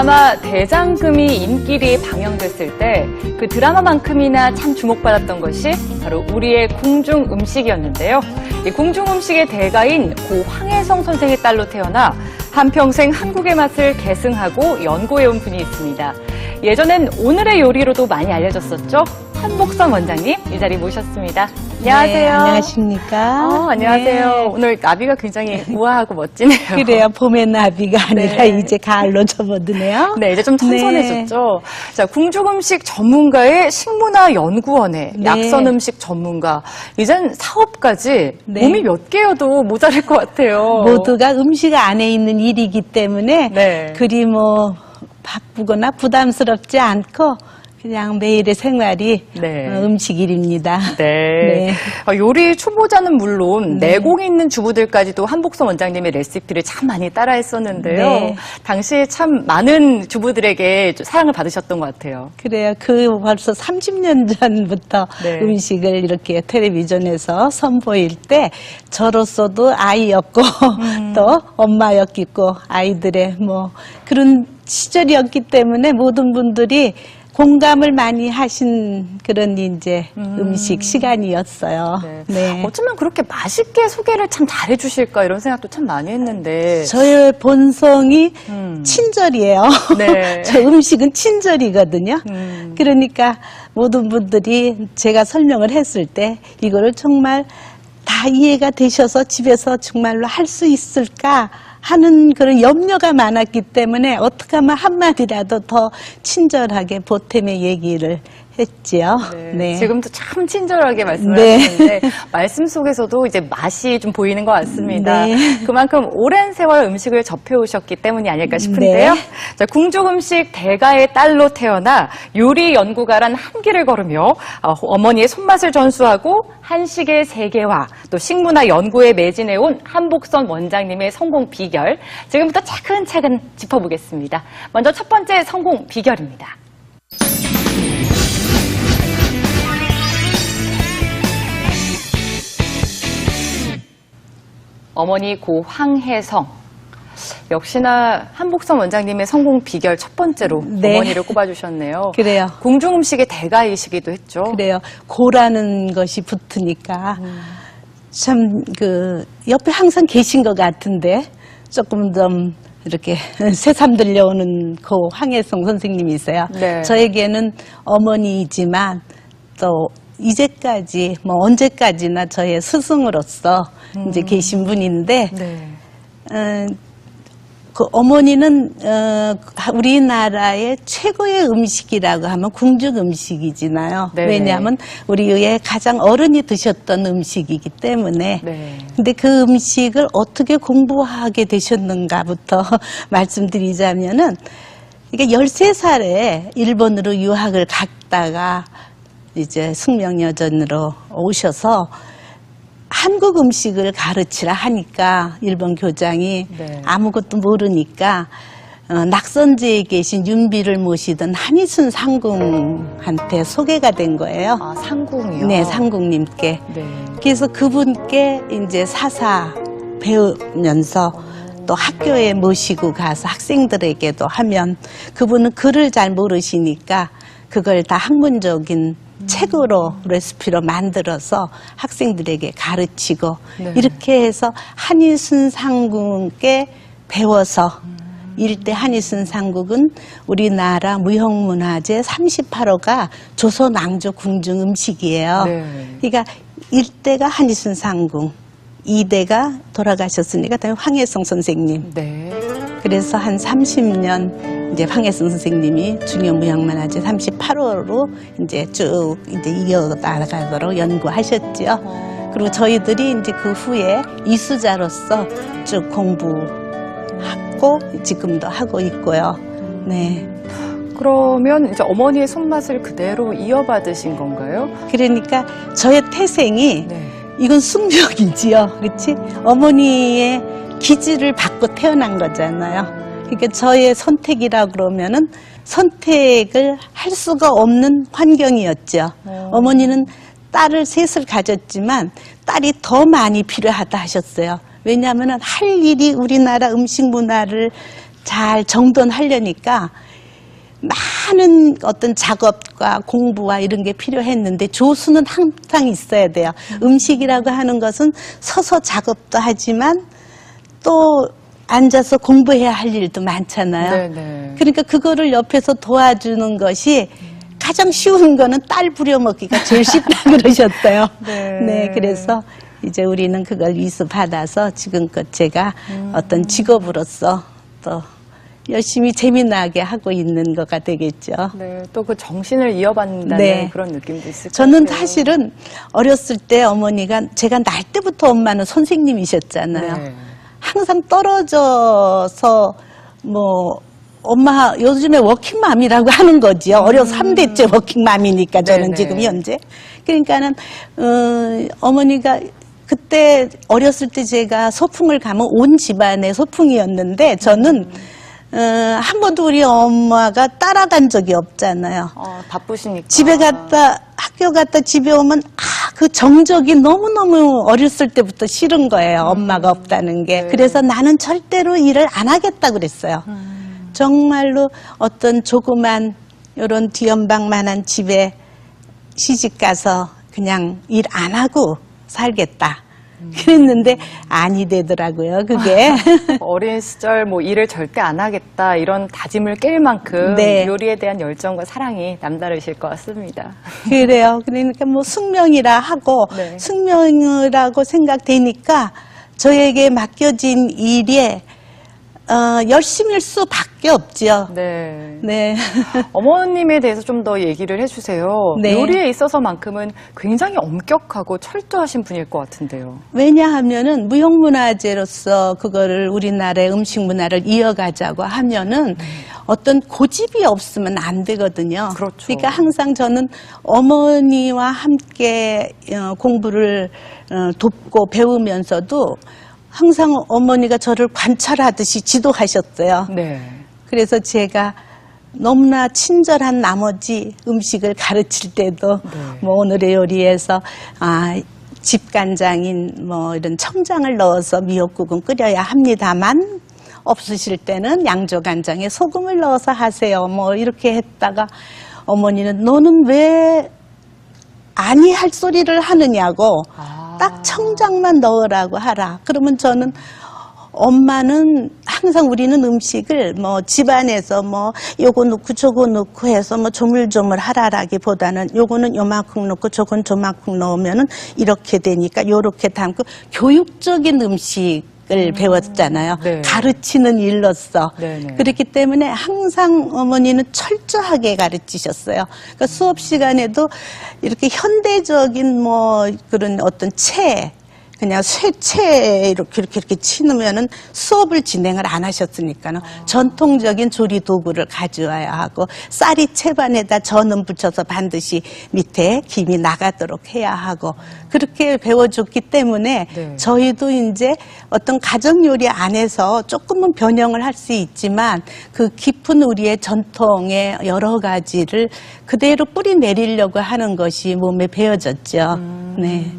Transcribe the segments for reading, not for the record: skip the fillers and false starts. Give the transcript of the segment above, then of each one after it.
드라마 대장금이 인기리에 방영됐을 때 그 드라마만큼이나 참 주목받았던 것이 바로 우리의 궁중 음식이었는데요. 이 궁중 음식의 대가인 고 황혜성 선생의 딸로 태어나 한평생 한국의 맛을 계승하고 연구해온 분이 있습니다. 예전엔 오늘의 요리로도 많이 알려졌었죠. 한복선 원장님 이 자리 모셨습니다. 안녕하세요. 네, 안녕하십니까? 안녕하세요. 네. 오늘 나비가 굉장히 우아하고 멋지네요. 그래요. 봄의 나비가 아니라 네. 이제 가을로 접어드네요. 네, 이제 좀 선선해졌죠. 자, 궁중 음식 전문가의 식문화연구원의 네. 약선 음식 전문가. 이젠 사업까지 네. 몸이 몇 개여도 모자랄 것 같아요. 모두가 음식 안에 있는 일이기 때문에 네. 그리 뭐 바쁘거나 부담스럽지 않고 그냥 매일의 생활이 네. 음식 일입니다. 네. 네. 요리 초보자는 물론 네. 내공이 있는 주부들까지도 한복선 원장님의 레시피를 참 많이 따라했었는데요. 네. 당시에 참 많은 주부들에게 사랑을 받으셨던 것 같아요. 그래요. 그 벌써 30년 전부터 네. 음식을 이렇게 텔레비전에서 선보일 때 저로서도 아이였고 또 엄마였고 아이들의 뭐 그런 시절이었기 때문에 모든 분들이 공감을 많이 하신 그런 이제 음식 시간이었어요. 네. 어쩌면 그렇게 맛있게 소개를 참 잘해주실까 이런 생각도 참 많이 했는데. 저의 본성이 친절이에요. 네. 저 음식은 친절이거든요. 그러니까 모든 분들이 제가 설명을 했을 때 이거를 정말 다 이해가 되셔서 집에서 정말로 할 수 있을까 하는 그런 염려가 많았기 때문에 어떻게 하면 한마디라도 더 친절하게 보탬의 얘기를 했지요. 네. 지금도 참 친절하게 말씀을 네. 하시는데 말씀 속에서도 이제 맛이 좀 보이는 것 같습니다. 네. 그만큼 오랜 세월 음식을 접해오셨기 때문이 아닐까 싶은데요. 네. 자, 궁중 음식 대가의 딸로 태어나 요리 연구가란 한 길을 걸으며 어머니의 손맛을 전수하고 한식의 세계화, 또 식문화 연구에 매진해온 한복선 원장님의 성공 비결, 지금부터 차근차근 짚어보겠습니다. 먼저 첫 번째 성공 비결입니다. 어머니 고 황혜성. 역시나 한복선 원장님의 성공 비결 첫 번째로 네. 어머니를 꼽아주셨네요. 그래요. 궁중 음식의 대가이시기도 했죠. 그래요. 고라는 것이 붙으니까 참 그 옆에 항상 계신 것 같은데 조금 좀 이렇게 새삼 들려오는 그 황혜성 선생님이세요. 네. 저에게는 어머니이지만 또 이제까지 뭐 언제까지나 저의 스승으로서 이제 계신 분인데 네. 그 어머니는 우리나라의 최고의 음식이라고 하면 궁중 음식이잖아요. 네. 왜냐하면 우리의 가장 어른이 드셨던 음식이기 때문에. 네. 근데 그 음식을 어떻게 공부하게 되셨는가부터 말씀드리자면은 이게 13살에 일본으로 유학을 갔다가 이제 숙명여전으로 오셔서 한국 음식을 가르치라 하니까 일본 교장이 네. 아무것도 모르니까 낙선지에 계신 윤비를 모시던 한희순 상궁한테 소개가 된 거예요. 아, 상궁이요? 네, 상궁님께. 네. 그래서 그분께 이제 사사 배우면서 또 학교에 모시고 가서 학생들에게도 하면 그분은 글을 잘 모르시니까 그걸 다 학문적인 책으로 레시피로 만들어서 학생들에게 가르치고 네. 이렇게 해서 한희순 상궁께 배워서 일대 한희순 상궁은 우리나라 무형문화재 38호가 조선 왕조 궁중 음식이에요. 네. 그러니까 1대가 한희순 상궁, 2대가 돌아가셨으니까 그다음에 황혜성 선생님. 네. 그래서 한 30년 이제 황혜성 선생님이 중요무형문화재 38호로 이제 쭉 이제 이어나가도록 연구하셨죠. 그리고 저희들이 이제 그 후에 이수자로서 쭉 공부하고 지금도 하고 있고요. 네. 그러면 이제 어머니의 손맛을 그대로 이어받으신 건가요? 그러니까 저의 태생이 네. 이건 숙명이지요. 그렇지? 어머니의 기질을 받고 태어난 거잖아요. 그러니까 저의 선택이라 그러면은 선택을 할 수가 없는 환경이었죠. 어머니는 딸을 셋을 가졌지만 딸이 더 많이 필요하다 하셨어요. 왜냐하면 할 일이 우리나라 음식 문화를 잘 정돈하려니까 많은 어떤 작업과 공부와 이런 게 필요했는데 조수는 항상 있어야 돼요. 음식이라고 하는 것은 서서 작업도 하지만 또 앉아서 공부해야 할 일도 많잖아요. 네네. 그러니까 그거를 옆에서 도와주는 것이 가장 쉬운 거는 딸 부려먹기가 제일 쉽다 그러셨어요. 네. 그래서 이제 우리는 그걸 위수받아서 지금껏 제가 어떤 직업으로서 또 열심히 재미나게 하고 있는 거가 되겠죠. 네, 또 그 정신을 이어받는다는 네. 그런 느낌도 있을 것 저는 같아요. 사실은 어렸을 때 어머니가 제가 날 때부터 엄마는 선생님이셨잖아요. 네. 항상 떨어져서 뭐 엄마 요즘에 워킹맘이라고 하는 거지요. 어려서 3대째 워킹맘이니까 저는 네네. 지금 현재. 그러니까는 어머니가 그때 어렸을 때 제가 소풍을 가면 온 집안의 소풍이었는데 저는 한 번도 우리 엄마가 따라간 적이 없잖아요. 바쁘시니까. 집에 갔다 학교 갔다 집에 오면 그 정적이 너무너무 어렸을 때부터 싫은 거예요. 엄마가 없다는 게. 네. 그래서 나는 절대로 일을 안 하겠다 그랬어요. 정말로 어떤 조그만 이런 뒤연방만한 집에 시집 가서 그냥 일 안 하고 살겠다. 그랬는데 아니 되더라고요, 그게. 어린 시절 뭐 일을 절대 안 하겠다 이런 다짐을 깰 만큼 네. 요리에 대한 열정과 사랑이 남다르실 것 같습니다. 그래요. 그러니까 뭐 숙명이라 하고 네. 숙명이라고 생각되니까 저에게 맡겨진 일에 열심일 수밖에 없죠. 네. 네. 어머님에 대해서 좀 더 얘기를 해주세요. 네. 요리에 있어서만큼은 굉장히 엄격하고 철저하신 분일 것 같은데요. 왜냐하면은 무형문화재로서 그거를 우리나라의 음식 문화를 이어가자고 하면은 어떤 고집이 없으면 안 되거든요. 그렇죠. 그러니까 항상 저는 어머니와 함께 공부를 돕고 배우면서도 항상 어머니가 저를 관찰하듯이 지도하셨어요. 네. 그래서 제가 너무나 친절한 나머지 음식을 가르칠 때도 뭐 오늘의 요리에서 집간장인 뭐 이런 청장을 넣어서 미역국은 끓여야 합니다만 없으실 때는 양조간장에 소금을 넣어서 하세요. 뭐 이렇게 했다가 어머니는 너는 왜 아니 할 소리를 하느냐고 딱 청장만 넣으라고 하라. 그러면 저는 엄마는 항상 우리는 음식을 뭐 집안에서 뭐 요거 넣고 저거 넣고 해서 뭐 조물조물 하라라기보다는 요거는 요만큼 넣고 저건 저만큼 넣으면은 이렇게 되니까 요렇게 담고 교육적인 음식을 배웠잖아요. 네. 가르치는 일로서. 네네. 그렇기 때문에 항상 어머니는 철저하게 가르치셨어요. 그러니까 수업 시간에도 이렇게 현대적인 뭐 그런 어떤 그냥 쇠채 이렇게 치면은 수업을 진행을 안 하셨으니까는 전통적인 조리 도구를 가져와야 하고 쌀이 채반에다 전은 붙여서 반드시 밑에 김이 나가도록 해야 하고 그렇게 배워줬기 때문에 네. 저희도 이제 어떤 가정 요리 안에서 조금은 변형을 할 수 있지만 그 깊은 우리의 전통의 여러 가지를 그대로 뿌리 내리려고 하는 것이 몸에 배어졌죠. 네.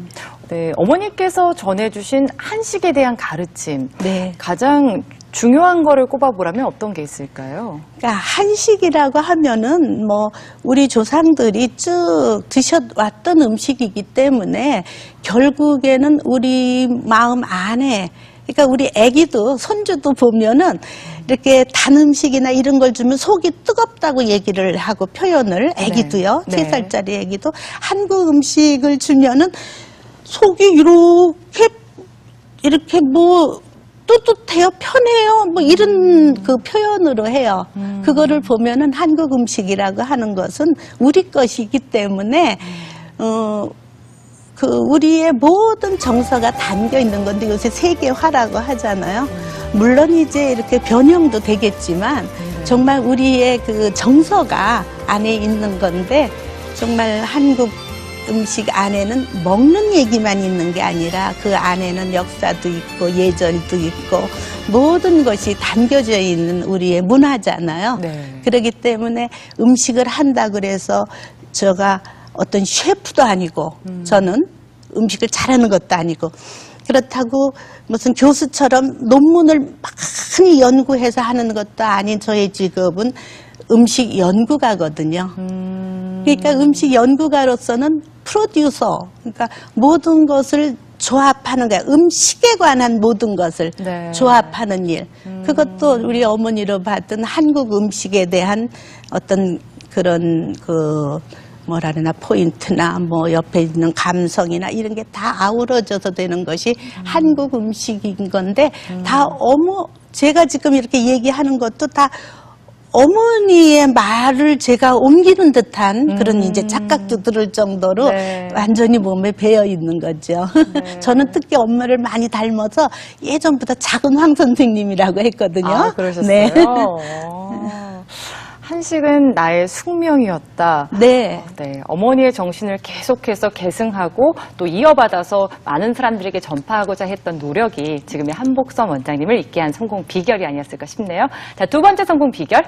네, 어머니께서 전해주신 한식에 대한 가르침. 네. 가장 중요한 거를 꼽아보라면 어떤 게 있을까요? 그러니까 한식이라고 하면은 뭐 우리 조상들이 쭉 드셔왔던 음식이기 때문에 결국에는 우리 마음 안에 그러니까 우리 아기도 손주도 보면은 이렇게 단 음식이나 이런 걸 주면 속이 뜨겁다고 얘기를 하고 표현을 아기도요. 네. 3살짜리 아기도 한국 음식을 주면은 속이 이렇게 뭐 뜨뜻해요, 편해요, 뭐 이런 그 표현으로 해요. 그거를 보면은 한국 음식이라고 하는 것은 우리 것이기 때문에 그 우리의 모든 정서가 담겨 있는 건데 요새 세계화라고 하잖아요. 물론 이제 이렇게 변형도 되겠지만 정말 우리의 그 정서가 안에 있는 건데 정말 한국 음식 안에는 먹는 얘기만 있는 게 아니라 그 안에는 역사도 있고 예절도 있고 모든 것이 담겨져 있는 우리의 문화잖아요. 네. 그렇기 때문에 음식을 한다 그래서 제가 어떤 셰프도 아니고 저는 음식을 잘하는 것도 아니고 그렇다고 무슨 교수처럼 논문을 많이 연구해서 하는 것도 아닌 저의 직업은 음식 연구가거든요. 그러니까 음식 연구가로서는 프로듀서, 그러니까 모든 것을 조합하는 거야. 음식에 관한 모든 것을 네. 조합하는 일. 그것도 우리 어머니로 봤던 한국 음식에 대한 어떤 그런 뭐라 그러나 포인트나 뭐 옆에 있는 감성이나 이런 게 다 아우러져서 되는 것이 한국 음식인 건데 다 제가 지금 이렇게 얘기하는 것도 다 어머니의 말을 제가 옮기는 듯한 그런 이제 착각도 들을 정도로 네. 완전히 몸에 배어 있는 거죠. 네. 저는 특히 엄마를 많이 닮아서 예전부터 작은 황 선생님이라고 했거든요. 아, 그러셨어요? 네. 한식은 나의 숙명이었다. 네. 네, 어머니의 정신을 계속해서 계승하고 또 이어받아서 많은 사람들에게 전파하고자 했던 노력이 지금의 한복선 원장님을 있게 한 성공 비결이 아니었을까 싶네요. 자, 두 번째 성공 비결.